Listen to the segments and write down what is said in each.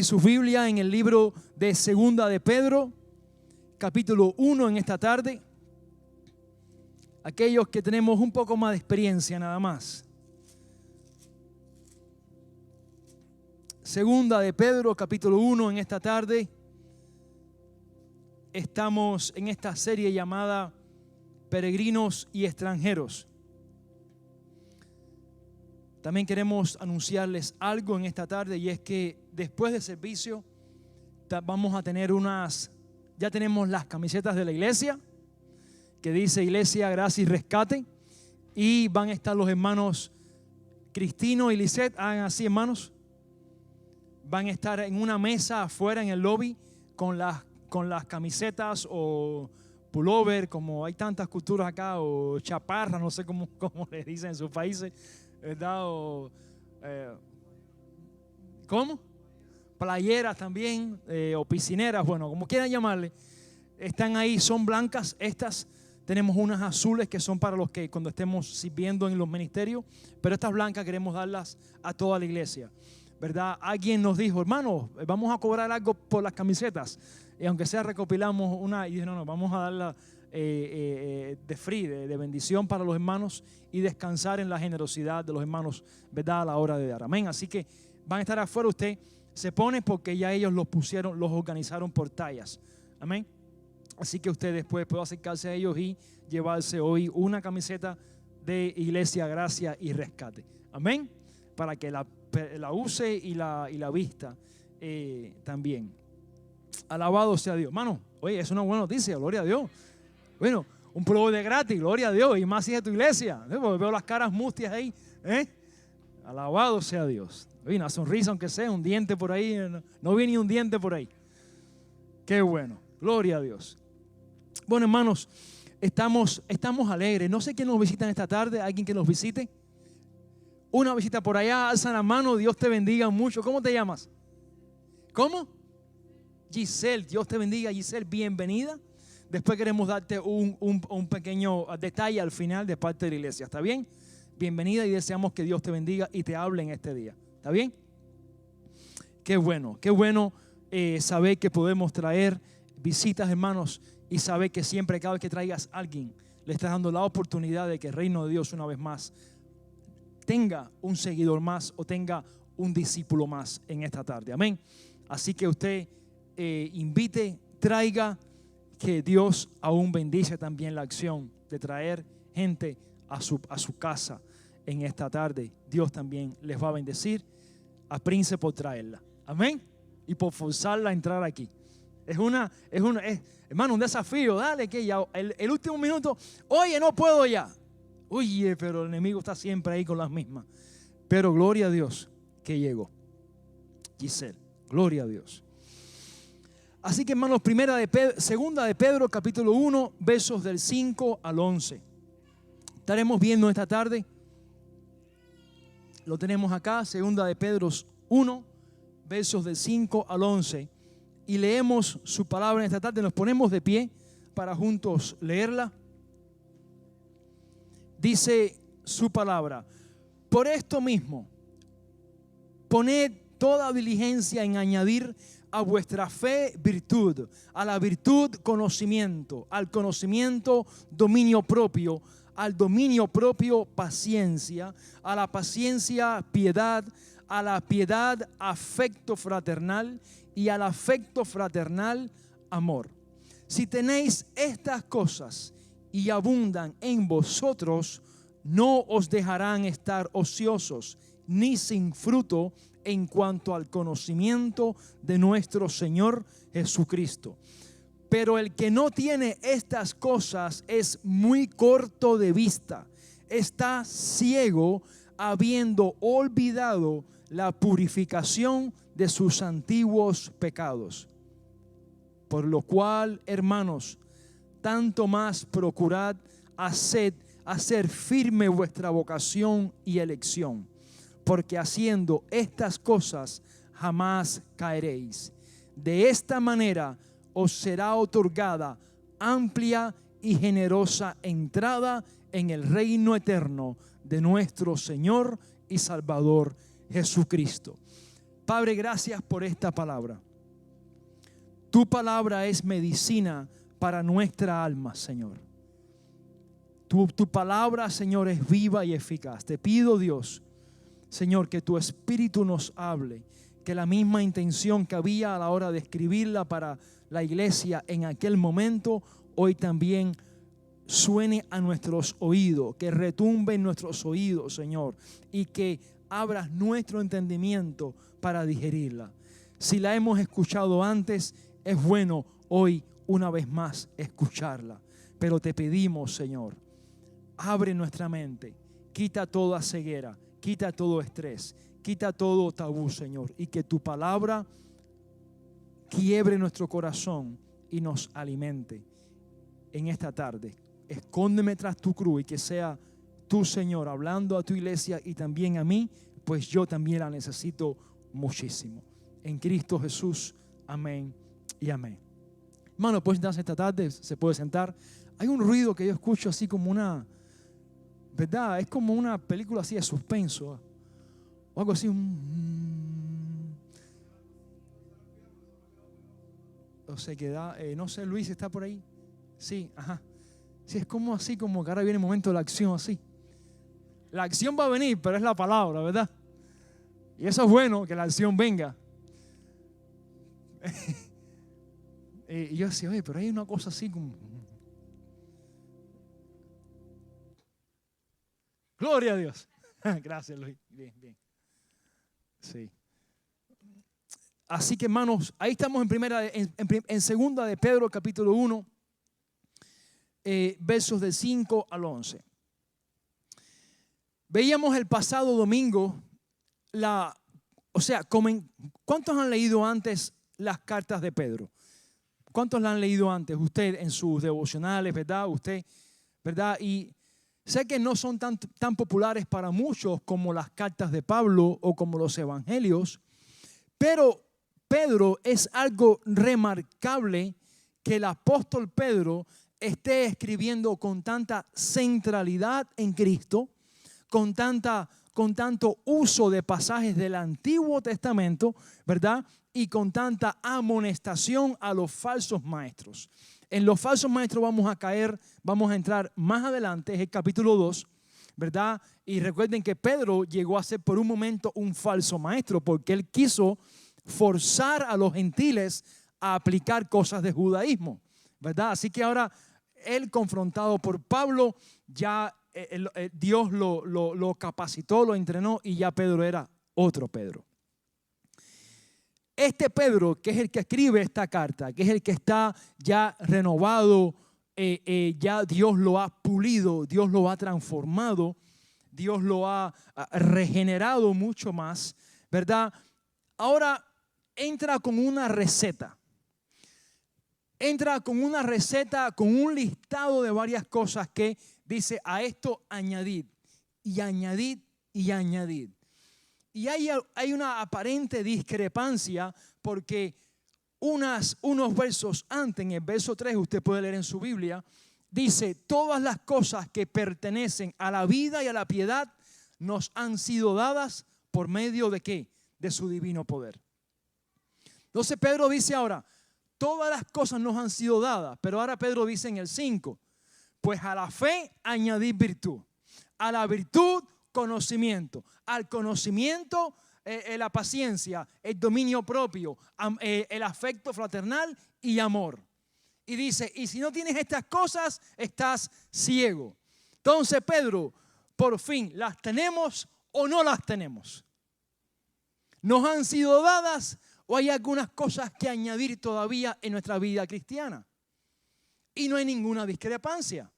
abrir su Biblia en el libro de Segunda de Pedro, capítulo 1 en esta tarde. Aquellos que tenemos un poco más de experiencia nada más. Segunda de Pedro, capítulo 1 en esta tarde. Estamos en esta serie llamada Peregrinos y Extranjeros. También queremos anunciarles algo en esta tarde, y es que después del servicio vamos a tener ya tenemos las camisetas de la iglesia, que dice Iglesia, Gracia y Rescate, y van a estar los hermanos Cristino y Lisette, hagan así hermanos, van a estar en una mesa afuera en el lobby con las camisetas o pullover, como hay tantas culturas acá, o chaparra, no sé cómo les dicen en sus países, ¿verdad? ¿Cómo? Playeras también, o piscineras, bueno, como quieran llamarle. Están ahí, son blancas estas. Tenemos unas azules que son para los que cuando estemos sirviendo en los ministerios, pero estas blancas queremos darlas a toda la iglesia, ¿verdad? Alguien nos dijo, hermano, vamos a cobrar algo por las camisetas, y aunque sea recopilamos una, y dije, no, vamos a darla de free, de bendición para los hermanos, y descansar en la generosidad de los hermanos, ¿verdad? A la hora de dar, amén. Así que van a estar afuera, usted se pone porque ya ellos los organizaron por tallas, amén. Así que usted después puede acercarse a ellos y llevarse hoy una camiseta de Iglesia, Gracia y Rescate, amén, para que la use y la vista también. Alabado sea Dios, hermano. Oye, es una buena noticia, gloria a Dios. Bueno, un pruebo de gratis, gloria a Dios, y más si es de tu iglesia. Veo las caras mustias ahí, Alabado sea Dios. Oye, una sonrisa aunque sea, un diente por ahí, no vi ni un diente por ahí. Qué bueno, gloria a Dios. Bueno, hermanos, estamos alegres. No sé quién nos visita esta tarde, alguien que nos visite. Una visita por allá, alza la mano, Dios te bendiga mucho. ¿Cómo te llamas? ¿Cómo? Giselle, Dios te bendiga, Giselle, bienvenida. Después queremos darte un pequeño detalle al final de parte de la iglesia, ¿está bien? Bienvenida y deseamos que Dios te bendiga y te hable en este día, ¿está bien? Qué bueno saber que podemos traer visitas, hermanos, y saber que siempre, cada vez que traigas a alguien, le estás dando la oportunidad de que el reino de Dios una vez más tenga un seguidor más o tenga un discípulo más en esta tarde, amén. Así que usted invite, traiga, que Dios aún bendice también la acción de traer gente a su casa en esta tarde. Dios también les va a bendecir a Prince por traerla, amén, y por forzarla a entrar aquí. Es hermano, un desafío. Dale, que ya el último minuto, oye, no puedo ya. Oye, pero el enemigo está siempre ahí con las mismas. Pero gloria a Dios que llegó. Giselle, gloria a Dios. Así que, hermanos, segunda de Pedro, capítulo 1, versos del 5 al 11. Estaremos viendo esta tarde. Lo tenemos acá, segunda de Pedro 1, versos del 5 al 11. Y leemos su palabra en esta tarde. Nos ponemos de pie para juntos leerla. Dice su palabra: por esto mismo, poned toda diligencia en añadir a vuestra fe virtud, a la virtud conocimiento, al conocimiento dominio propio, al dominio propio paciencia, a la paciencia piedad, a la piedad afecto fraternal, y al afecto fraternal amor. Si tenéis estas cosas y abundan en vosotros, no os dejarán estar ociosos ni sin fruto en cuanto al conocimiento de nuestro Señor Jesucristo. Pero el que no tiene estas cosas es muy corto de vista, está ciego, habiendo olvidado la purificación de sus antiguos pecados. Por lo cual, hermanos, tanto más procurad hacer firme vuestra vocación y elección, porque haciendo estas cosas jamás caeréis. De esta manera os será otorgada amplia y generosa entrada en el reino eterno de nuestro Señor y Salvador Jesucristo. Padre, gracias por esta palabra. Tu palabra es medicina para nuestra alma, Señor. Tu palabra, Señor, es viva y eficaz. Te pido, Dios, Señor, que tu Espíritu nos hable, que la misma intención que había a la hora de escribirla para la iglesia en aquel momento, hoy también suene a nuestros oídos, que retumbe en nuestros oídos, Señor, y que abras nuestro entendimiento para digerirla. Si la hemos escuchado antes, es bueno hoy una vez más escucharla. Pero te pedimos, Señor, abre nuestra mente, quita toda ceguera, quita todo estrés, quita todo tabú, Señor, y que tu palabra quiebre nuestro corazón y nos alimente en esta tarde. Escóndeme tras tu cruz y que sea tú, Señor, hablando a tu iglesia y también a mí, pues yo también la necesito muchísimo. En Cristo Jesús, amén y amén. Hermano, puede sentarse esta tarde, se puede sentar. Hay un ruido que yo escucho así como una, ¿verdad? Es como una película así de suspenso, o algo así. O se queda, no sé, Luis, ¿está por ahí? Sí, ajá. Sí, es como así, como que ahora viene el momento de la acción así. La acción va a venir, pero es la palabra, ¿verdad? Y eso es bueno, que la acción venga. Y yo decía, oye, pero hay una cosa así como... Gloria a Dios. Gracias, Luis. Bien, bien. Sí. Así que, hermanos, ahí estamos en segunda de Pedro, capítulo 1, versos del 5 al 11. Veíamos el pasado domingo ¿cuántos han leído antes las cartas de Pedro? ¿Cuántos la han leído antes? Usted en sus devocionales, ¿verdad? Usted, ¿verdad? Y sé que no son tan populares para muchos como las cartas de Pablo o como los evangelios, pero Pedro es algo remarcable que el apóstol Pedro esté escribiendo con tanta centralidad en Cristo, con tanto uso de pasajes del Antiguo Testamento, ¿verdad? Y con tanta amonestación a los falsos maestros. En los falsos maestros vamos a entrar más adelante, es el capítulo 2, ¿verdad? Y recuerden que Pedro llegó a ser por un momento un falso maestro porque él quiso forzar a los gentiles a aplicar cosas de judaísmo, ¿verdad? Así que ahora él, confrontado por Pablo, ya Dios lo capacitó, lo entrenó y ya Pedro era otro Pedro. Este Pedro, que es el que escribe esta carta, que es el que está ya renovado, ya Dios lo ha pulido, Dios lo ha transformado, Dios lo ha regenerado mucho más, ¿verdad? Ahora entra con una receta. Entra con una receta, con un listado de varias cosas que dice: a esto añadid, y añadid, y añadid. Y hay una aparente discrepancia porque unos versos antes, en el verso 3, usted puede leer en su Biblia, dice: todas las cosas que pertenecen a la vida y a la piedad nos han sido dadas por medio de ¿qué? De su divino poder. Entonces Pedro dice ahora: todas las cosas nos han sido dadas, pero ahora Pedro dice en el 5, pues a la fe añadid virtud, a la virtud conocimiento, al conocimiento la paciencia, el dominio propio, el afecto fraternal y amor. Y dice: y si no tienes estas cosas, estás ciego. Entonces, Pedro, por fin, ¿las tenemos o no las tenemos? ¿Nos han sido dadas o hay algunas cosas que añadir todavía en nuestra vida cristiana? Y no hay ninguna discrepancia,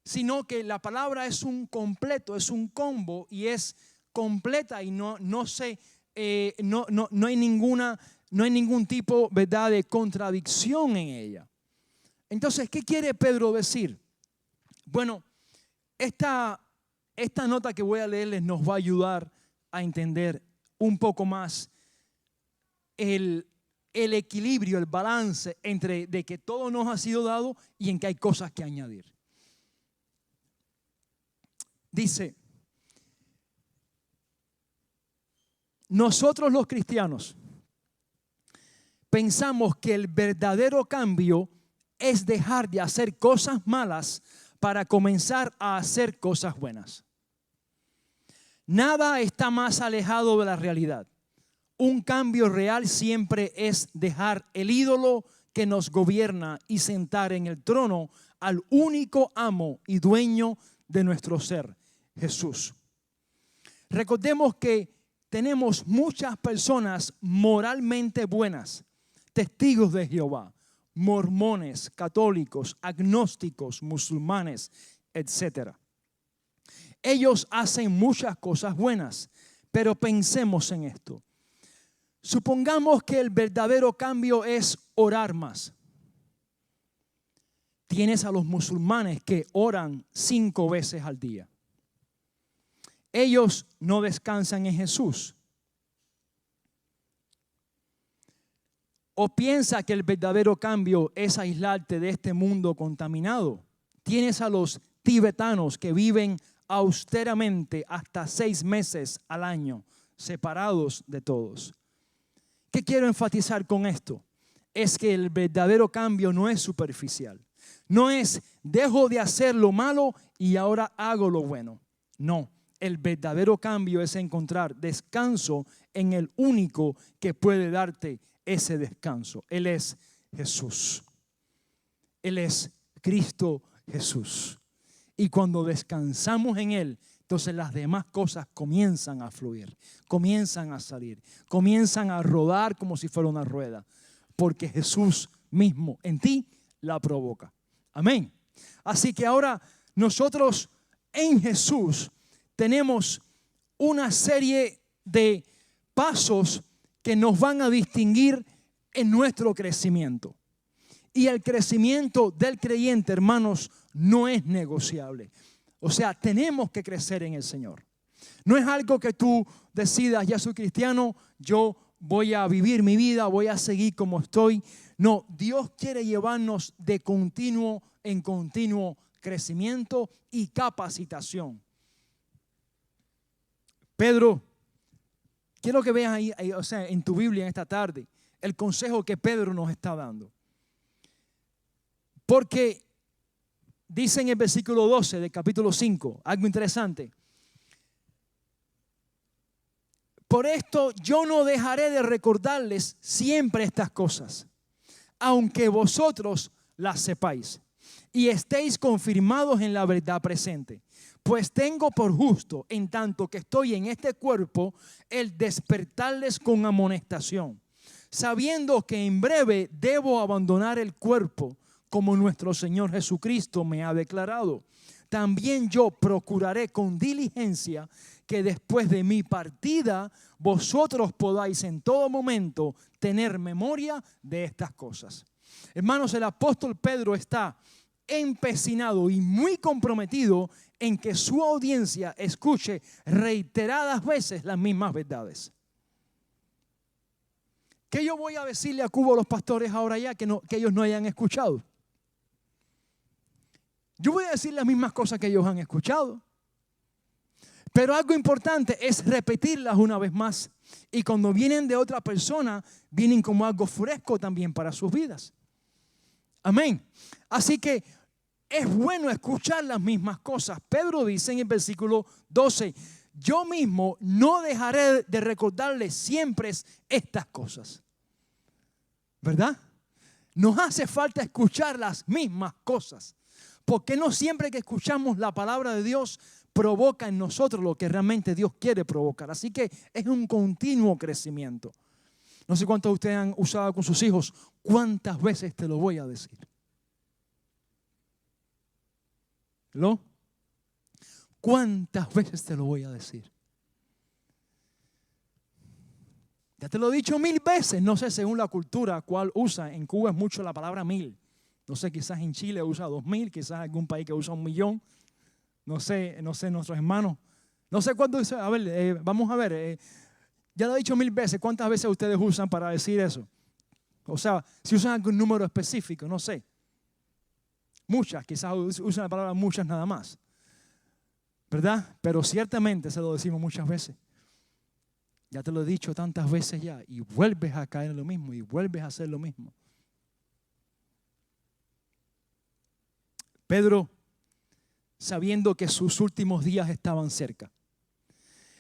sino que la palabra es un completo, es un combo y es completa y no hay ningún tipo, ¿verdad?, de contradicción en ella. Entonces, ¿qué quiere Pedro decir? Bueno, esta nota que voy a leerles nos va a ayudar a entender un poco más el equilibrio, el balance entre de que todo nos ha sido dado y en que hay cosas que añadir. Dice: nosotros los cristianos pensamos que el verdadero cambio es dejar de hacer cosas malas para comenzar a hacer cosas buenas. Nada está más alejado de la realidad. Un cambio real siempre es dejar el ídolo que nos gobierna y sentar en el trono al único amo y dueño de nuestro ser, Jesús. Recordemos que tenemos muchas personas moralmente buenas, testigos de Jehová, mormones, católicos, agnósticos, musulmanes, etc. Ellos hacen muchas cosas buenas, pero pensemos en esto. Supongamos que el verdadero cambio es orar más. Tienes a los musulmanes que oran 5 veces al día. Ellos no descansan en Jesús. ¿O piensa que el verdadero cambio es aislarte de este mundo contaminado? Tienes a los tibetanos que viven austeramente hasta 6 meses al año, separados de todos. ¿Qué quiero enfatizar con esto? Es que el verdadero cambio no es superficial. No es dejo de hacer lo malo y ahora hago lo bueno. No, el verdadero cambio es encontrar descanso en el único que puede darte ese descanso. Él es Jesús. Él es Cristo Jesús. Y cuando descansamos en Él, entonces las demás cosas comienzan a fluir, comienzan a salir, comienzan a rodar como si fuera una rueda, porque Jesús mismo en ti la provoca. Amén. Así que ahora nosotros en Jesús tenemos una serie de pasos que nos van a distinguir en nuestro crecimiento. Y el crecimiento del creyente, hermanos, no es negociable. O sea, tenemos que crecer en el Señor. No es algo que tú decidas, ya soy cristiano, yo voy a vivir mi vida, voy a seguir como estoy. No, Dios quiere llevarnos de continuo en continuo crecimiento y capacitación. Pedro, quiero que veas ahí, o sea, en tu Biblia en esta tarde, el consejo que Pedro nos está dando. Porque dice en el versículo 12 del capítulo 5, algo interesante. Por esto yo no dejaré de recordarles siempre estas cosas, aunque vosotros las sepáis y estéis confirmados en la verdad presente. Pues tengo por justo, en tanto que estoy en este cuerpo, el despertarles con amonestación, sabiendo que en breve debo abandonar el cuerpo, como nuestro Señor Jesucristo me ha declarado. También yo procuraré con diligencia que después de mi partida vosotros podáis en todo momento tener memoria de estas cosas. Hermanos, el apóstol Pedro está empecinado y muy comprometido en que su audiencia escuche reiteradas veces las mismas verdades. ¿Qué yo voy a decirle a Cuba a los pastores ahora ya que ellos no hayan escuchado? Yo voy a decir las mismas cosas que ellos han escuchado. Pero algo importante es repetirlas una vez más. Y cuando vienen de otra persona, vienen como algo fresco también para sus vidas. Amén. Así que es bueno escuchar las mismas cosas. Pedro dice en el versículo 12, yo mismo no dejaré de recordarles siempre estas cosas. ¿Verdad? Nos hace falta escuchar las mismas cosas. Porque no siempre que escuchamos la palabra de Dios provoca en nosotros lo que realmente Dios quiere provocar. Así que es un continuo crecimiento. No sé cuántos de ustedes han usado con sus hijos. ¿Cuántas veces te lo voy a decir? ¿Lo? ¿Cuántas veces te lo voy a decir? Ya te lo he dicho 1000 veces. No sé según la cultura cuál usa. En Cuba es mucho la palabra 1000. No sé, quizás en Chile usa 2000, quizás algún país que usa 1.000.000. No sé, nuestros hermanos. No sé cuánto usa. A ver, vamos a ver. Ya lo he dicho 1000 veces. ¿Cuántas veces ustedes usan para decir eso? O sea, si usan algún número específico, no sé. Muchas, quizás usan la palabra muchas nada más. ¿Verdad? Pero ciertamente se lo decimos muchas veces. Ya te lo he dicho tantas veces ya y vuelves a caer en lo mismo y vuelves a hacer lo mismo. Pedro, sabiendo que sus últimos días estaban cerca.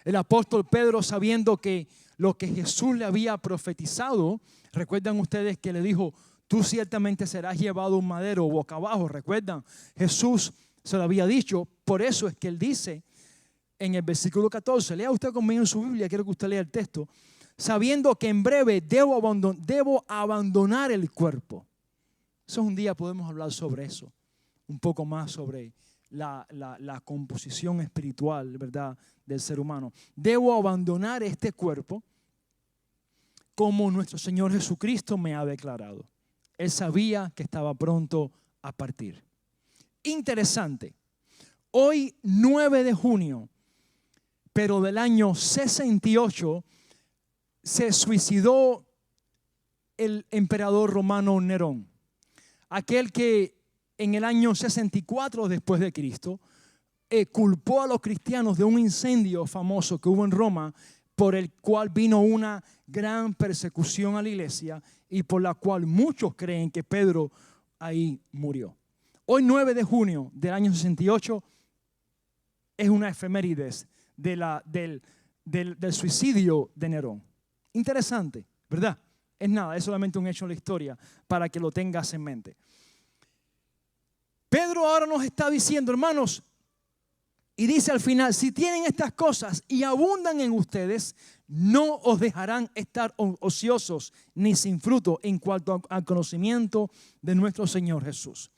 El apóstol Pedro, sabiendo que lo que Jesús le había profetizado, recuerdan ustedes que le dijo, tú ciertamente serás llevado a un madero boca abajo. Recuerdan, Jesús se lo había dicho. Por eso es que él dice en el versículo 14, lea usted conmigo en su Biblia, quiero que usted lea el texto, sabiendo que en breve debo abandonar el cuerpo. Eso un día podemos hablar sobre eso, un poco más sobre la composición espiritual, ¿verdad?, del ser humano. Debo abandonar este cuerpo como nuestro Señor Jesucristo me ha declarado. Él sabía que estaba pronto a partir. Interesante. Hoy, 9 de junio, pero del año 68, se suicidó el emperador romano Nerón. Aquel que en el año 64 después de Cristo culpó a los cristianos de un incendio famoso que hubo en Roma, por el cual vino una gran persecución a la iglesia y por la cual muchos creen que Pedro ahí murió. Hoy 9 de junio del año 68 es una efemérides del suicidio de Nerón. Interesante, ¿verdad? Es nada, es solamente un hecho en la historia para que lo tengas en mente. Pedro ahora nos está diciendo, hermanos, y dice al final, si tienen estas cosas y abundan en ustedes, no os dejarán estar ociosos ni sin fruto en cuanto al conocimiento de nuestro Señor Jesús.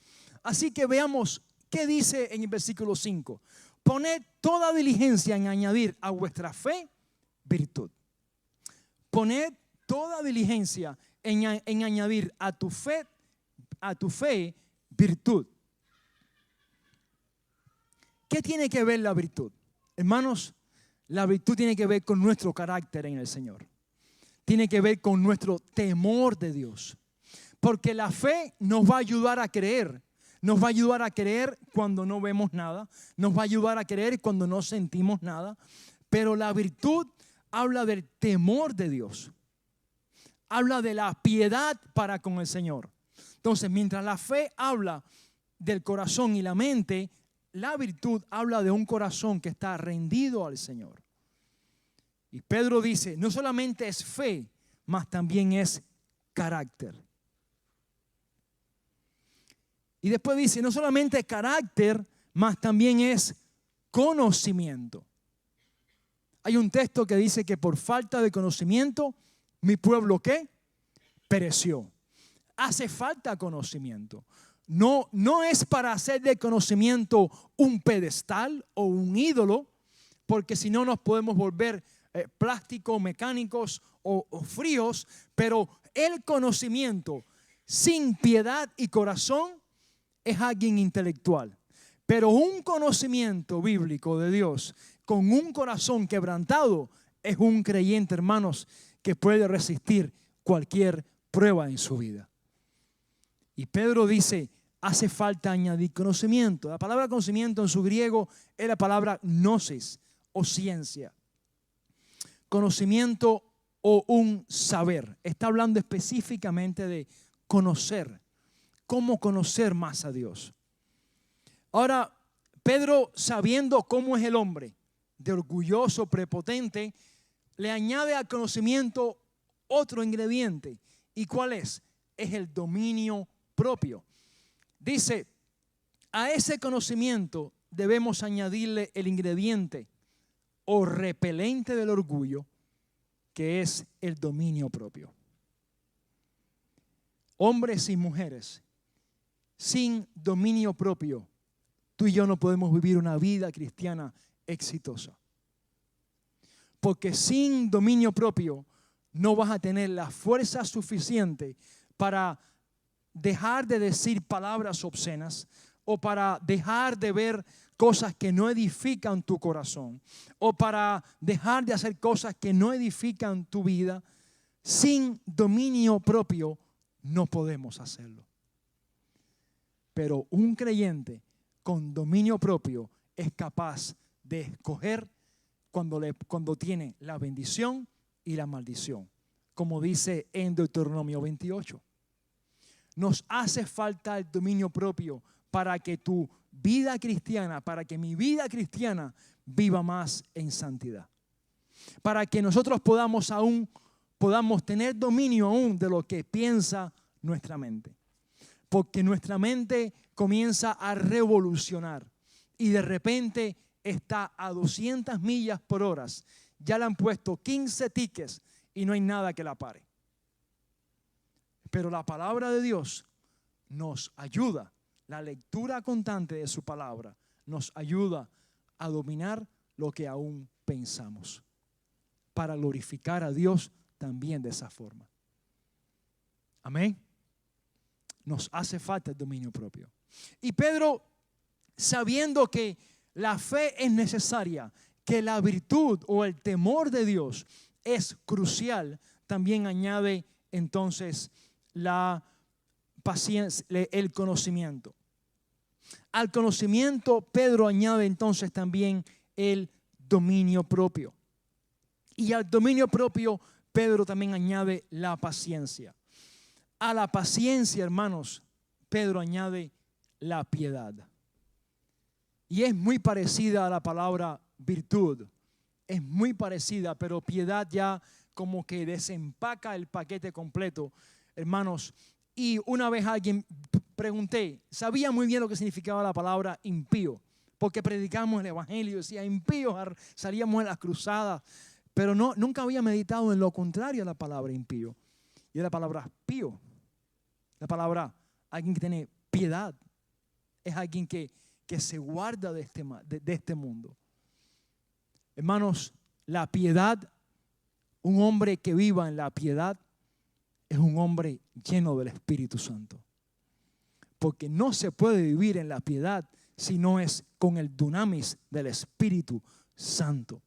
Así que veamos qué dice en el versículo 5. Poned toda diligencia en añadir a vuestra fe virtud. Poned toda diligencia en añadir a tu fe virtud. ¿Qué tiene que ver la virtud? Hermanos, la virtud tiene que ver con nuestro carácter en el Señor. Tiene que ver con nuestro temor de Dios. Porque la fe nos va a ayudar a creer. Nos va a ayudar a creer cuando no vemos nada. Nos va a ayudar a creer cuando no sentimos nada. Pero la virtud habla del temor de Dios. Habla de la piedad para con el Señor. Entonces, mientras la fe habla del corazón y la mente, la virtud habla de un corazón que está rendido al Señor. Y Pedro dice, no solamente es fe, mas también es carácter. Y después dice, no solamente carácter, mas también es conocimiento. Hay un texto que dice que por falta de conocimiento, mi pueblo, ¿qué? Pereció. Hace falta conocimiento. No es para hacer del conocimiento un pedestal o un ídolo, porque si no nos podemos volver plásticos, mecánicos o fríos, pero el conocimiento sin piedad y corazón es alguien intelectual. Pero un conocimiento bíblico de Dios con un corazón quebrantado es un creyente, hermanos, que puede resistir cualquier prueba en su vida. Y Pedro dice, hace falta añadir conocimiento. La palabra conocimiento en su griego es la palabra gnosis o ciencia. Conocimiento o un saber. Está hablando específicamente de conocer. Cómo conocer más a Dios. Ahora, Pedro, sabiendo cómo es el hombre, de orgulloso, prepotente, le añade al conocimiento otro ingrediente. ¿Y cuál es? Es el dominio propio. Dice, a ese conocimiento debemos añadirle el ingrediente o repelente del orgullo, que es el dominio propio. Hombres y mujeres, sin dominio propio, tú y yo no podemos vivir una vida cristiana exitosa. Porque sin dominio propio no vas a tener la fuerza suficiente para dejar de decir palabras obscenas o para dejar de ver cosas que no edifican tu corazón o para dejar de hacer cosas que no edifican tu vida. Sin dominio propio no podemos hacerlo. Pero un creyente con dominio propio es capaz de escoger cuando tiene la bendición y la maldición, como dice en Deuteronomio 28. Nos hace falta el dominio propio para que tu vida cristiana, para que mi vida cristiana viva más en santidad. Para que nosotros podamos tener dominio aún de lo que piensa nuestra mente. Porque nuestra mente comienza a revolucionar y de repente está a 200 millas por hora. Ya le han puesto 15 tickets y no hay nada que la pare. Pero la palabra de Dios nos ayuda. La lectura constante de su palabra nos ayuda a dominar lo que aún pensamos. Para glorificar a Dios también de esa forma. Amén. Nos hace falta el dominio propio. Y Pedro, sabiendo que la fe es necesaria, que la virtud o el temor de Dios es crucial, también añade entonces la paciencia, el conocimiento. Al conocimiento Pedro añade entonces también el dominio propio. Y al dominio propio Pedro también añade la paciencia. A la paciencia, hermanos, Pedro añade la piedad. Y es muy parecida a la palabra virtud. Es muy parecida, pero piedad ya como que desempaca el paquete completo, hermanos. Y una vez alguien pregunté, sabía muy bien lo que significaba la palabra impío, porque predicamos el evangelio, decía impíos, salíamos en las cruzadas, pero nunca había meditado en lo contrario a la palabra impío. Y es la palabra pío. La palabra alguien que tiene piedad. Es alguien que se guarda de este mundo. Hermanos, la piedad, un hombre que viva en la piedad es un hombre lleno del Espíritu Santo. Porque no se puede vivir en la piedad si no es con el dunamis del Espíritu Santo.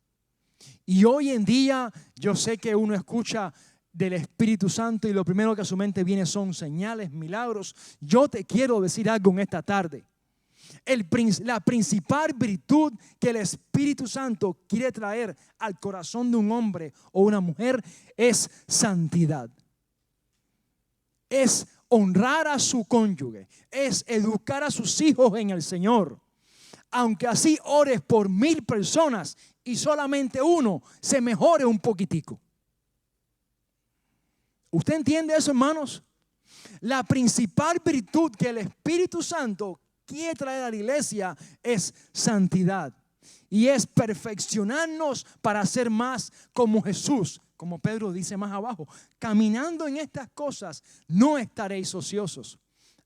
Y hoy en día yo sé que uno escucha del Espíritu Santo y lo primero que a su mente viene son señales, milagros. Yo te quiero decir algo en esta tarde. La principal virtud que el Espíritu Santo quiere traer al corazón de un hombre o una mujer es santidad. Es honrar a su cónyuge, es educar a sus hijos en el Señor. Aunque así ores por 1000 personas y solamente uno se mejore un poquitico. ¿Usted entiende eso, hermanos? La principal virtud que el Espíritu Santo quiere traer a la iglesia es santidad. Y es perfeccionarnos para ser más como Jesús. Como Pedro dice más abajo, caminando en estas cosas no estaréis ociosos.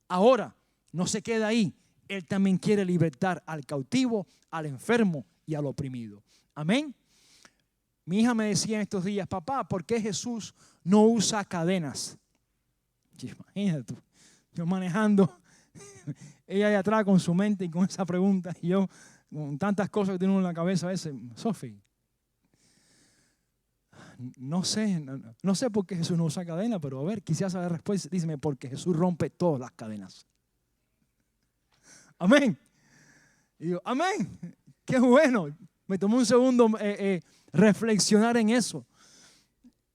Ahora, no se queda ahí. Él también quiere libertar al cautivo, al enfermo y al oprimido. Amén. Mi hija me decía en estos días, papá, ¿por qué Jesús no usa cadenas? Imagínate tú, yo manejando, ella de atrás con su mente y con esa pregunta, y yo con tantas cosas que tiene uno en la cabeza a veces. Sofi, no sé por qué Jesús no usa cadena, pero a ver, quisiera saber la respuesta. Díceme, porque Jesús rompe todas las cadenas. Amén. Y digo, amén. Qué bueno. Me tomó un segundo reflexionar en eso.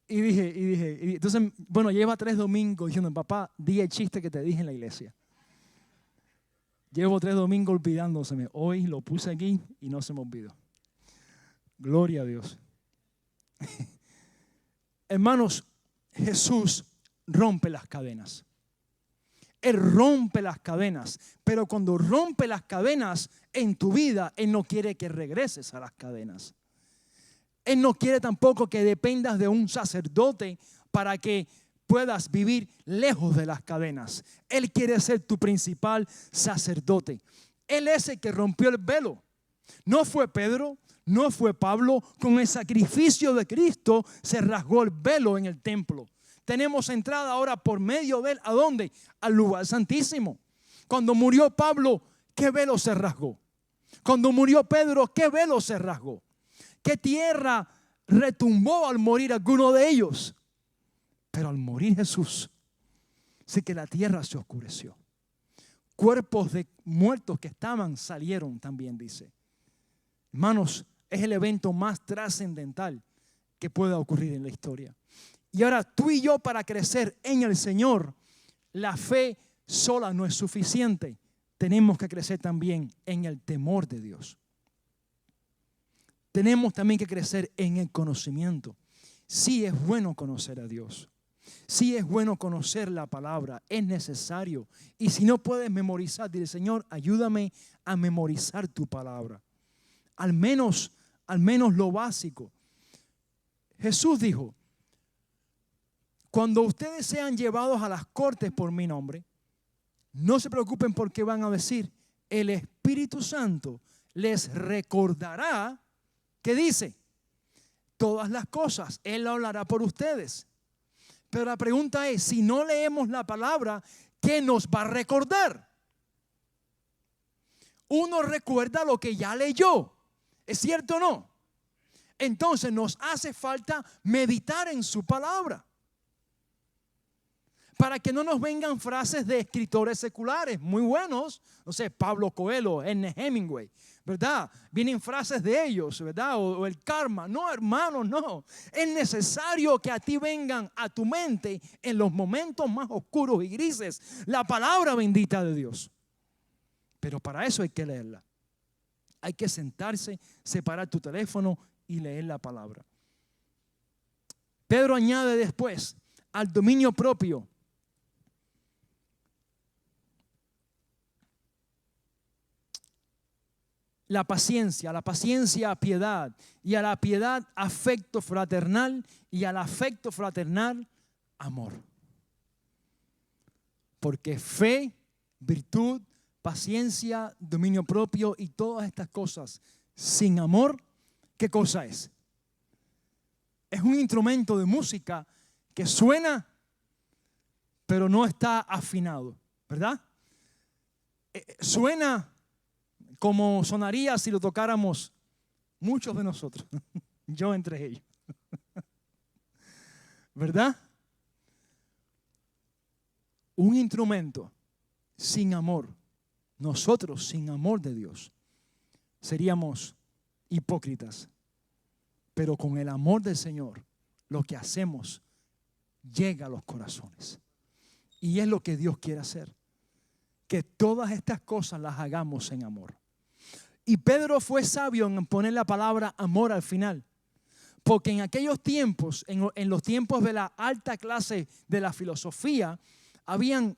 Y dije, entonces, bueno, lleva 3 domingos diciendo, papá, di el chiste que te dije en la iglesia. Llevo 3 domingos olvidándoseme. Hoy lo puse aquí y no se me olvidó. Gloria a Dios. Hermanos, Jesús rompe las cadenas. Él rompe las cadenas, pero cuando rompe las cadenas en tu vida, Él no quiere que regreses a las cadenas. Él no quiere tampoco que dependas de un sacerdote para que puedas vivir lejos de las cadenas. Él quiere ser tu principal sacerdote. Él es el que rompió el velo. No fue Pedro, no fue Pablo. Con el sacrificio de Cristo se rasgó el velo en el templo. Tenemos entrada ahora por medio de él. ¿A dónde? Al lugar santísimo. Cuando murió Pablo, ¿qué velo se rasgó? Cuando murió Pedro, ¿qué velo se rasgó? ¿Qué tierra retumbó al morir alguno de ellos? Pero al morir Jesús, sé que la tierra se oscureció. Cuerpos de muertos que estaban salieron también, dice. Hermanos, es el evento más trascendental que pueda ocurrir en la historia. Y ahora tú y yo, para crecer en el Señor, la fe sola no es suficiente. Tenemos que crecer también en el temor de Dios. Tenemos también que crecer en el conocimiento. Sí es bueno conocer a Dios. Sí es bueno conocer la palabra. Es necesario. Y si no puedes memorizar, dile: Señor, ayúdame a memorizar tu palabra. Al menos lo básico. Jesús dijo: cuando ustedes sean llevados a las cortes por mi nombre, no se preocupen por qué van a decir. El Espíritu Santo les recordará que dice todas las cosas. Él hablará por ustedes. Pero la pregunta es, si no leemos la palabra, ¿qué nos va a recordar? Uno recuerda lo que ya leyó. ¿Es cierto o no? Entonces nos hace falta meditar en su palabra, para que no nos vengan frases de escritores seculares muy buenos, no sé, Pablo Coelho, Ernest Hemingway, ¿verdad? Vienen frases de ellos, ¿verdad? O el karma. No, hermanos, no. Es necesario que a ti vengan a tu mente en los momentos más oscuros y grises la palabra bendita de Dios. Pero para eso hay que leerla. Hay que sentarse, separar tu teléfono y leer la palabra. Pedro añade después al dominio propio la paciencia piedad, y a la piedad afecto fraternal, y al afecto fraternal amor. Porque fe, virtud, paciencia, dominio propio y todas estas cosas sin amor, ¿qué cosa es? Es un instrumento de música que suena, pero no está afinado, ¿verdad? Suena como sonaría si lo tocáramos muchos de nosotros, yo entre ellos, ¿verdad? Un instrumento sin amor, nosotros sin amor de Dios, seríamos hipócritas. Pero con el amor del Señor, lo que hacemos llega a los corazones. Y es lo que Dios quiere hacer, que todas estas cosas las hagamos en amor. Y Pedro fue sabio en poner la palabra amor al final, porque en aquellos tiempos, en los tiempos de la alta clase de la filosofía, habían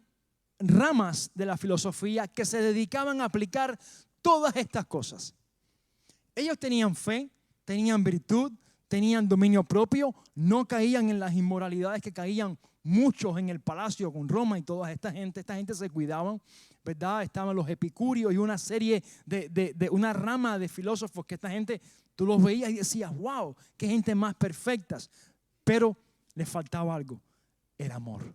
ramas de la filosofía que se dedicaban a aplicar todas estas cosas. Ellos tenían fe, tenían virtud, tenían dominio propio, no caían en las inmoralidades que caían muchos en el palacio con Roma y toda esta gente se cuidaban, ¿verdad? Estaban los epicúreos y una serie de una rama de filósofos que esta gente, tú los veías y decías, wow, qué gente más perfectas. Pero les faltaba algo, el amor.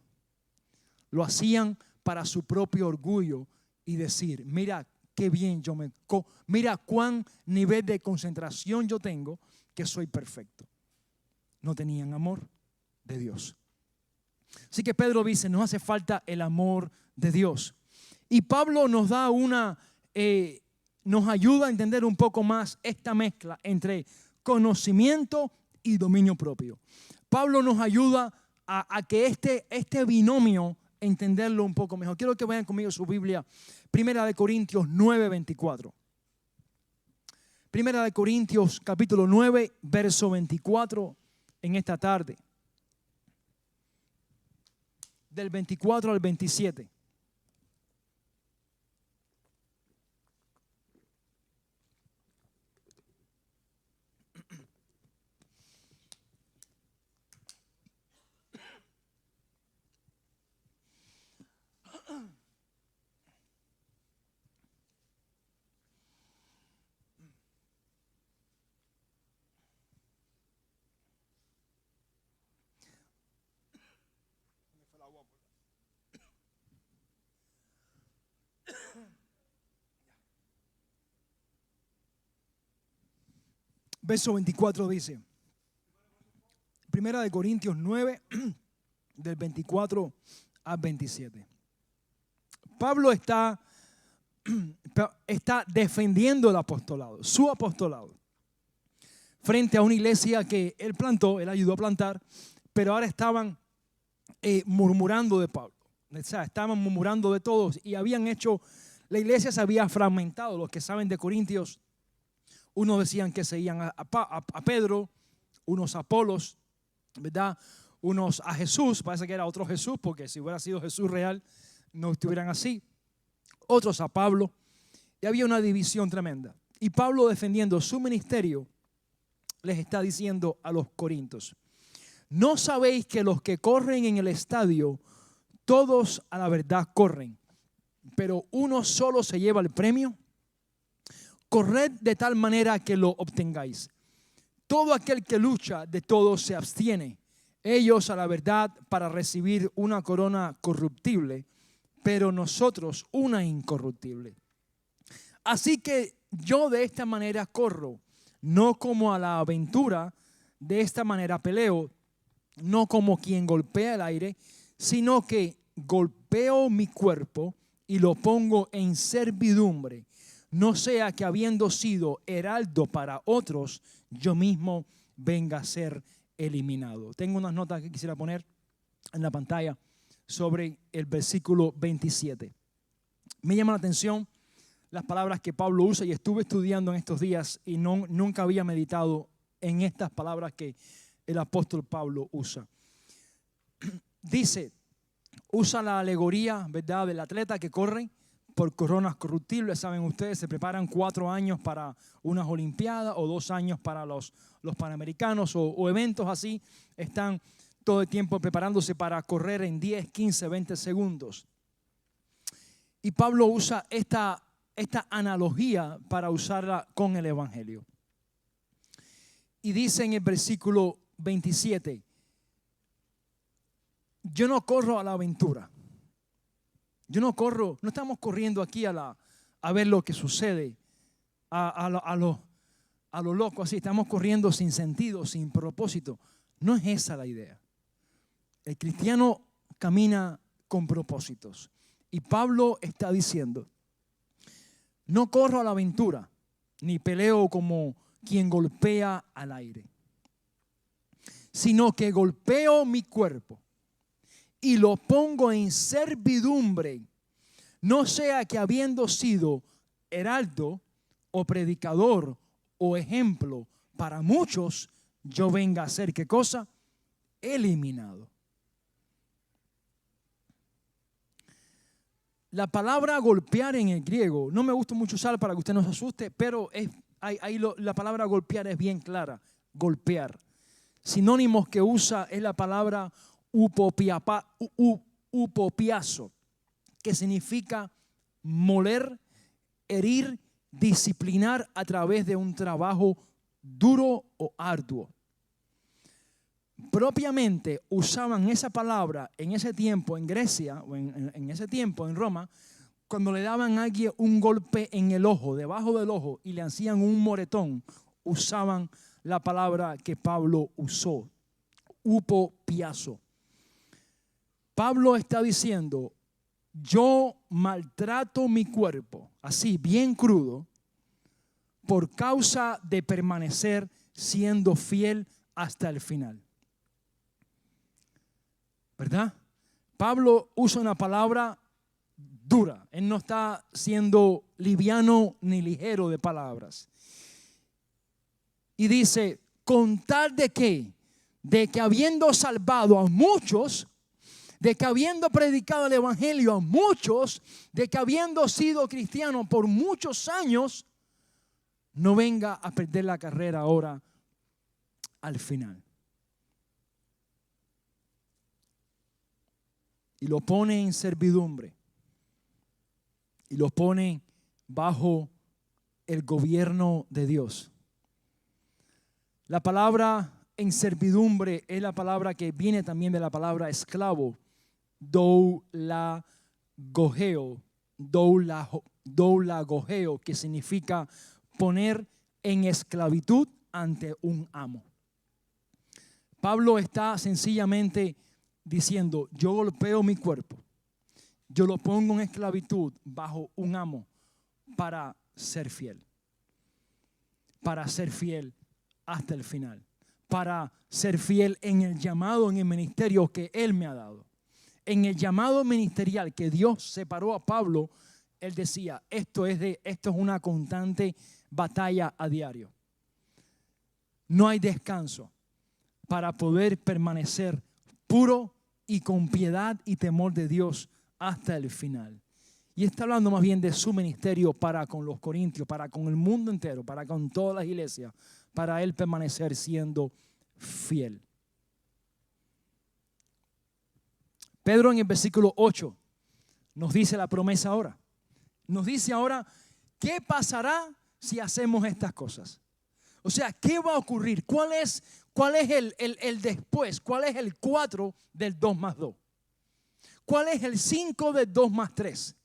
Lo hacían para su propio orgullo y decir, mira qué bien mira cuán nivel de concentración yo tengo, que soy perfecto. No tenían amor de Dios. Así que Pedro dice, nos hace falta el amor de Dios. Y Pablo nos da nos ayuda a entender un poco más esta mezcla entre conocimiento y dominio propio. Pablo nos ayuda a que este binomio, entenderlo un poco mejor. Quiero que vayan conmigo su Biblia, Primera de Corintios 9:24. Primera de Corintios capítulo 9, verso 24 en esta tarde. Del 24 al 27. Verso 24 dice, Primera de Corintios 9, del 24 al 27. Pablo está defendiendo el apostolado, su apostolado. frente a una iglesia que él plantó, él ayudó a plantar, pero ahora estaban murmurando de Pablo. O sea, estaban murmurando de todos y habían hecho, la iglesia se había fragmentado. Los que saben de Corintios, unos decían que seguían a Pedro, unos a Apolos, ¿verdad? Unos a Jesús, parece que era otro Jesús, porque si hubiera sido Jesús real, no estuvieran así. Otros a Pablo, y había una división tremenda. Y Pablo, defendiendo su ministerio, les está diciendo a los corintios: ¿no sabéis que los que corren en el estadio, todos a la verdad corren, pero uno solo se lleva el premio? Corred de tal manera que lo obtengáis. Todo aquel que lucha, de todo se abstiene. Ellos a la verdad para recibir una corona corruptible, pero nosotros una incorruptible. Así que yo de esta manera corro, no como a la aventura, de esta manera peleo, no como quien golpea el aire, sino que golpeo mi cuerpo y lo pongo en servidumbre, no sea que habiendo sido heraldo para otros, yo mismo venga a ser eliminado. Tengo unas notas que quisiera poner en la pantalla sobre el versículo 27. Me llama la atención las palabras que Pablo usa, y estuve estudiando en estos días y nunca había meditado en estas palabras que el apóstol Pablo usa. Dice, usa la alegoría, ¿verdad?, del atleta que corre por coronas corruptibles. Saben ustedes, se preparan 4 años para unas olimpiadas o 2 años para los panamericanos o eventos así. Están todo el tiempo preparándose para correr en 10, 15, 20 segundos. Y Pablo usa esta analogía para usarla con el evangelio. Y dice en el versículo 27, yo no corro a la aventura. Yo no corro, no estamos corriendo aquí a ver lo que sucede, a lo loco así. Estamos corriendo sin sentido, sin propósito. No es esa la idea. El cristiano camina con propósitos. Y Pablo está diciendo, no corro a la aventura, ni peleo como quien golpea al aire, sino que golpeo mi cuerpo y lo pongo en servidumbre, no sea que habiendo sido heraldo o predicador o ejemplo para muchos, yo venga a ser, ¿qué cosa? Eliminado. La palabra golpear en el griego, no me gusta mucho usar para que usted no se asuste, pero la palabra golpear es bien clara, golpear. Sinónimos que usa es la palabra upopiazo, que significa moler, herir, disciplinar a través de un trabajo duro o arduo. Propiamente usaban esa palabra en ese tiempo en Grecia o en ese tiempo en Roma, cuando le daban a alguien un golpe en el ojo, debajo del ojo, y le hacían un moretón, usaban la palabra que Pablo usó, upopiazo. Pablo está diciendo, yo maltrato mi cuerpo, así bien crudo, por causa de permanecer siendo fiel hasta el final. ¿Verdad? Pablo usa una palabra dura. Él no está siendo liviano ni ligero de palabras. Y dice, con tal de que habiendo salvado a muchos, de que habiendo predicado el evangelio a muchos, de que habiendo sido cristiano por muchos años, no venga a perder la carrera ahora al final. Y lo pone en servidumbre. Y lo pone bajo el gobierno de Dios. La palabra en servidumbre es la palabra que viene también de la palabra esclavo. Doulagogeo, que significa poner en esclavitud ante un amo. Pablo está sencillamente diciendo, yo golpeo mi cuerpo, yo lo pongo en esclavitud bajo un amo para ser fiel hasta el final, para ser fiel en el llamado, en el ministerio que Él me ha dado. En el llamado ministerial que Dios separó a Pablo, Él decía, esto es una constante batalla a diario. No hay descanso para poder permanecer puro y con piedad y temor de Dios hasta el final. Y está hablando más bien de su ministerio para con los corintios, para con el mundo entero, para con todas las iglesias, para Él permanecer siendo fiel. Pedro en el versículo 8 nos dice la promesa ahora. Nos dice ahora, ¿qué pasará si hacemos estas cosas? O sea, ¿qué va a ocurrir? ¿Cuál es el después? ¿Cuál es el 4 del 2 más 2? ¿Cuál es el 5 del 2 más 3?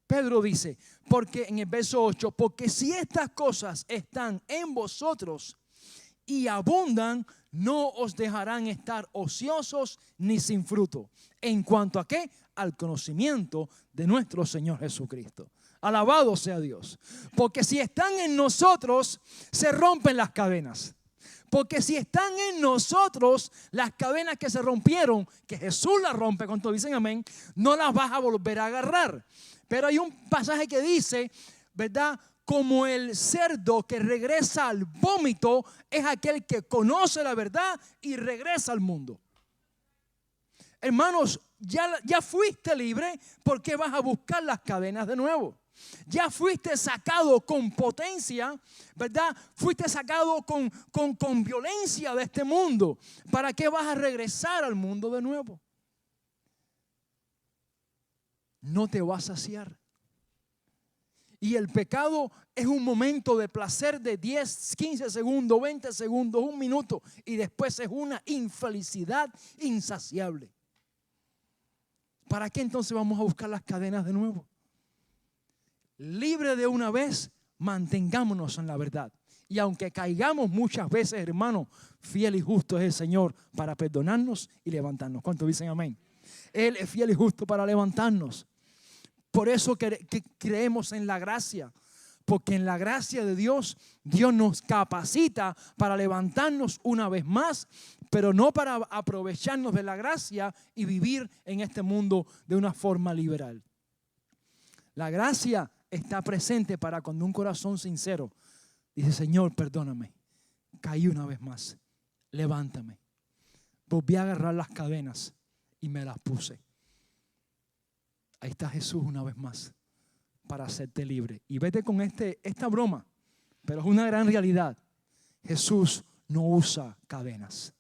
Pedro dice, porque en el verso 8, porque si estas cosas están en vosotros y abundan, no os dejarán estar ociosos ni sin fruto. ¿En cuanto a qué? Al conocimiento de nuestro Señor Jesucristo. Alabado sea Dios. Porque si están en nosotros, se rompen las cadenas. Porque si están en nosotros, las cadenas que se rompieron, que Jesús las rompe, cuando dicen amén, no las vas a volver a agarrar. Pero hay un pasaje que dice, ¿verdad? Como el cerdo que regresa al vómito es aquel que conoce la verdad y regresa al mundo. Hermanos, ya fuiste libre, ¿por qué vas a buscar las cadenas de nuevo? Ya fuiste sacado con potencia, ¿verdad? Fuiste sacado con violencia de este mundo. ¿Para qué vas a regresar al mundo de nuevo? No te vas a saciar. Y el pecado es un momento de placer de 10, 15 segundos, 20 segundos, un minuto. Y después es una infelicidad insaciable. ¿Para qué entonces vamos a buscar las cadenas de nuevo? Libre de una vez, mantengámonos en la verdad. Y aunque caigamos muchas veces, hermano, fiel y justo es el Señor para perdonarnos y levantarnos. ¿Cuántos dicen amén? Él es fiel y justo para levantarnos. Por eso que creemos en la gracia. Porque en la gracia de Dios, Dios nos capacita para levantarnos una vez más, pero no para aprovecharnos de la gracia y vivir en este mundo de una forma liberal. La gracia está presente para cuando un corazón sincero dice, Señor, perdóname, caí una vez más, levántame. Volví a agarrar las cadenas y me las puse. Ahí está Jesús una vez más para hacerte libre. Y vete con esta broma, pero es una gran realidad. Jesús no usa cadenas.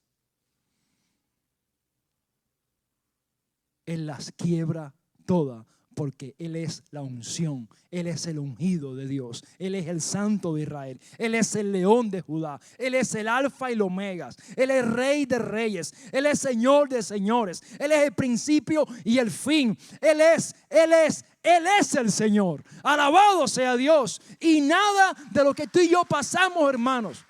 Él las quiebra todas porque Él es la unción. Él es el ungido de Dios. Él es el santo de Israel. Él es el león de Judá. Él es el alfa y el omega. Él es rey de reyes. Él es señor de señores. Él es el principio y el fin. Él es el Señor. Alabado sea Dios. Y nada de lo que tú y yo pasamos, hermanos,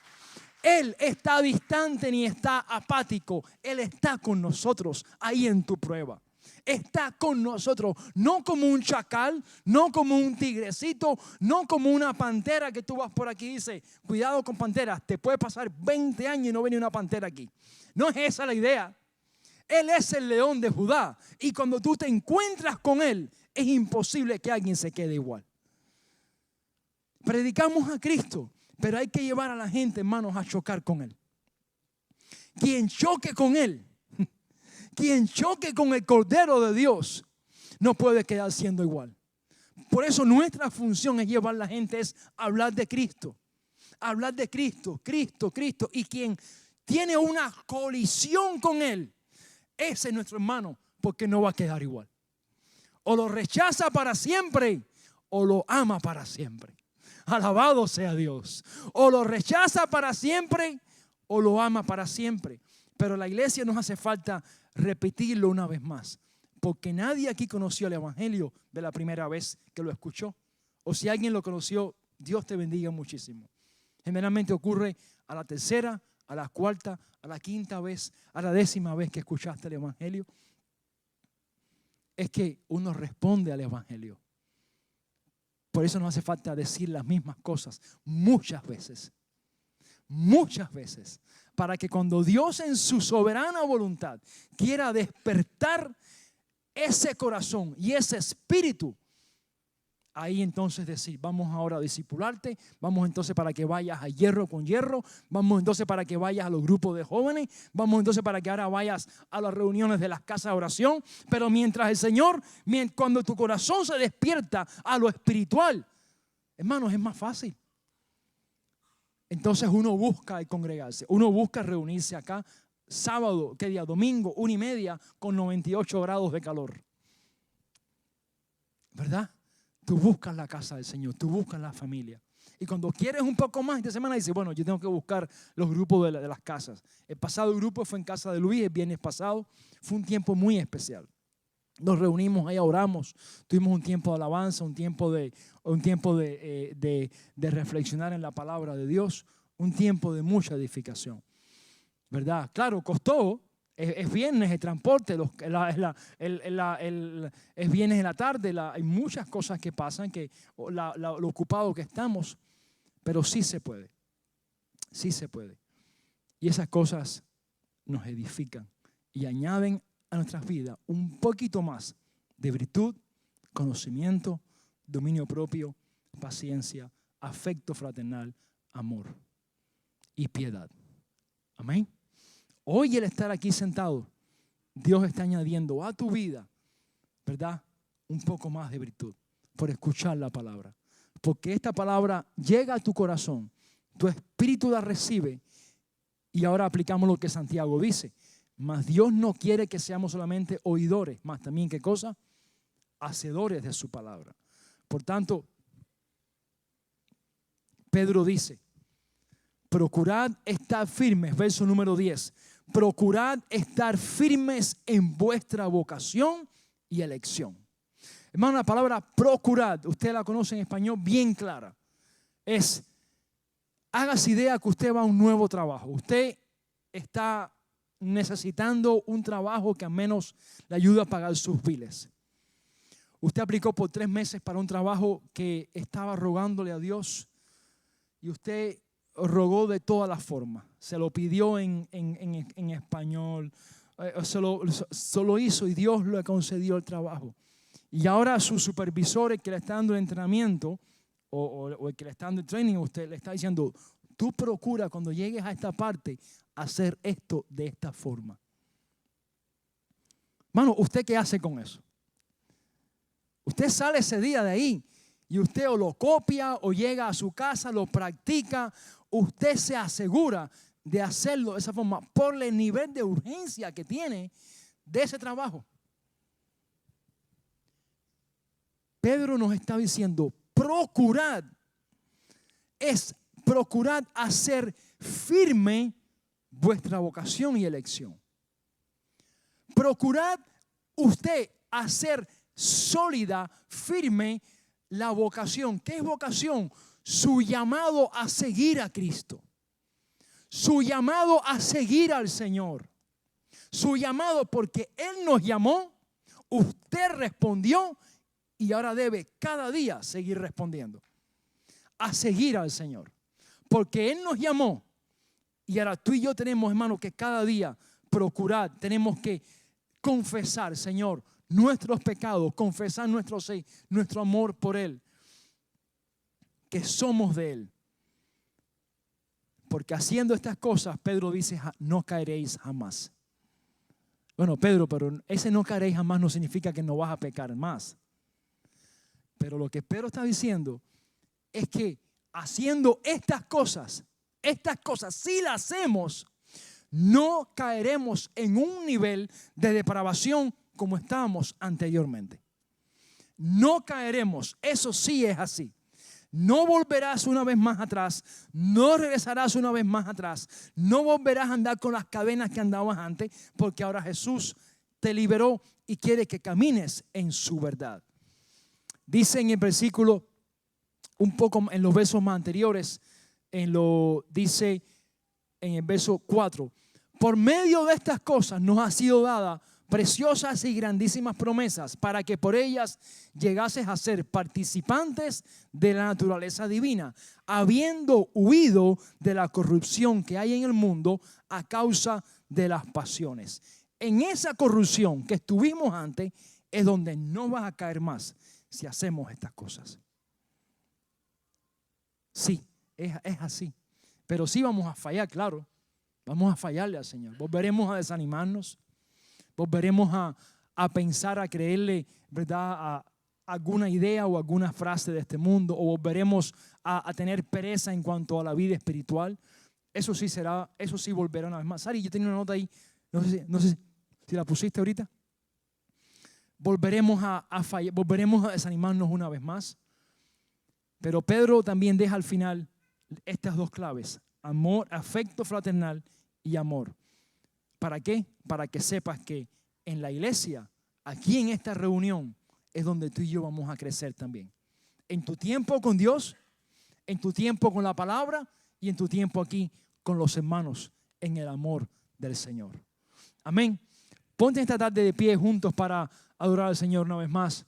Él está distante ni está apático. Él está con nosotros ahí en tu prueba. Está con nosotros, no como un chacal, no como un tigrecito, no como una pantera que tú vas por aquí y dices, cuidado con panteras, te puede pasar 20 años y no viene una pantera aquí. No es esa la idea. Él es el león de Judá y cuando tú te encuentras con Él, es imposible que alguien se quede igual. Predicamos a Cristo, pero hay que llevar a la gente, hermanos, a chocar con Él. Quien choque con Él, quien choque con el Cordero de Dios, no puede quedar siendo igual. Por eso nuestra función es llevar a la gente, es hablar de Cristo. Hablar de Cristo, Cristo, Cristo. Y quien tiene una colisión con Él, ese es nuestro hermano, porque no va a quedar igual. O lo rechaza para siempre, o lo ama para siempre. Alabado sea Dios. O lo rechaza para siempre, o lo ama para siempre. Pero la iglesia nos hace falta repetirlo una vez más. Porque nadie aquí conoció el evangelio de la primera vez que lo escuchó. O si alguien lo conoció, Dios te bendiga muchísimo. Generalmente ocurre a la tercera, a la cuarta, a la quinta vez, a la 10ª vez que escuchaste el evangelio. Es que uno responde al evangelio. Por eso nos hace falta decir las mismas cosas muchas veces. muchas veces, para que cuando Dios en su soberana voluntad quiera despertar ese corazón y ese espíritu, ahí entonces decir, vamos ahora a discipularte, vamos entonces para que vayas a hierro con hierro, vamos entonces para que vayas a los grupos de jóvenes, vamos entonces para que ahora vayas a las reuniones de las casas de oración. Pero mientras el Señor, cuando tu corazón se despierta a lo espiritual, hermanos, es más fácil. Entonces uno busca el congregarse, uno busca reunirse acá sábado, ¿qué día? Domingo, 1:30 con 98 grados de calor. ¿Verdad? Tú buscas la casa del Señor, tú buscas la familia. Y cuando quieres un poco más esta semana, dices, bueno, yo tengo que buscar los grupos de las casas. El pasado grupo fue en casa de Luis, el viernes pasado. Fue un tiempo muy especial. Nos reunimos ahí, oramos, tuvimos un tiempo de alabanza, un tiempo de reflexionar en la palabra de Dios, un tiempo de mucha edificación. ¿Verdad? Claro, costó. Es viernes el transporte, es viernes en la tarde, hay muchas cosas que pasan, lo ocupado que estamos, pero sí se puede, sí se puede. Y esas cosas nos edifican y añaden a nuestras vidas un poquito más de virtud, conocimiento, dominio propio, paciencia, afecto fraternal, amor y piedad. Amén. Hoy el estar aquí sentado, Dios está añadiendo a tu vida, ¿verdad?, un poco más de virtud por escuchar la palabra. Porque esta palabra llega a tu corazón, tu espíritu la recibe y ahora aplicamos lo que Santiago dice. Mas Dios no quiere que seamos solamente oidores, más también, ¿qué cosa? Hacedores de su palabra. Por tanto, Pedro dice, procurad estar firmes, verso número 10. Procurad estar firmes en vuestra vocación y elección. Hermano, la palabra procurad, usted la conoce en español bien clara. Es, hágase idea que usted va a un nuevo trabajo. Usted está necesitando un trabajo que al menos le ayude a pagar sus biles. Usted aplicó por 3 meses para un trabajo que estaba rogándole a Dios y usted rogó de todas las formas. Se lo pidió en español, se lo hizo y Dios le concedió el trabajo. Y ahora su supervisor, el que le está dando el entrenamiento o el que le está dando el training, usted le está diciendo, tú procura cuando llegues a esta parte hacer esto de esta forma. Hermano, ¿usted qué hace con eso? Usted sale ese día de ahí y usted o lo copia o llega a su casa, lo practica. Usted se asegura de hacerlo de esa forma por el nivel de urgencia que tiene de ese trabajo. Pedro nos está diciendo, procurad hacer firme vuestra vocación y elección. Procurad usted hacer sólida, firme la vocación. ¿Qué es vocación? Su llamado a seguir a Cristo. Su llamado a seguir al Señor. Su llamado porque Él nos llamó, usted respondió y ahora debe cada día seguir respondiendo. A seguir al Señor. Porque Él nos llamó y ahora tú y yo tenemos, hermano, que cada día procurar, tenemos que confesar, Señor, nuestros pecados, confesar nuestro amor por Él, que somos de Él. Porque haciendo estas cosas, Pedro dice, no caeréis jamás. Bueno, Pedro, pero ese no caeréis jamás no significa que no vas a pecar más. Pero lo que Pedro está diciendo es que haciendo estas cosas, si las hacemos, no caeremos en un nivel de depravación como estábamos anteriormente. No caeremos, eso sí es así. No volverás una vez más atrás, no regresarás una vez más atrás, no volverás a andar con las cadenas que andabas antes, porque ahora Jesús te liberó y quiere que camines en su verdad. Dice en el versículo, un poco en los versos más anteriores, dice en el verso 4, por medio de estas cosas nos ha sido dada preciosas y grandísimas promesas, para que por ellas llegases a ser participantes de la naturaleza divina, habiendo huido de la corrupción que hay en el mundo a causa de las pasiones. En esa corrupción que estuvimos antes es donde no vas a caer más si hacemos estas cosas. Sí, es así. Pero sí vamos a fallar, claro. Vamos a fallarle al Señor. Volveremos a desanimarnos. Volveremos a pensar, a creerle, ¿verdad?, a alguna idea o alguna frase de este mundo. O volveremos a tener pereza en cuanto a la vida espiritual. Eso sí será, eso sí volverá una vez más. Sari, yo tenía una nota ahí. No sé si la pusiste ahorita. Volveremos a fallar, volveremos a desanimarnos una vez más. Pero Pedro también deja al final estas dos claves: amor, afecto fraternal y amor. ¿Para qué? Para que sepas que en la iglesia, aquí en esta reunión, es donde tú y yo vamos a crecer también. En tu tiempo con Dios, en tu tiempo con la palabra y en tu tiempo aquí con los hermanos en el amor del Señor. Amén. Ponte esta tarde de pie juntos para adorar al Señor una vez más.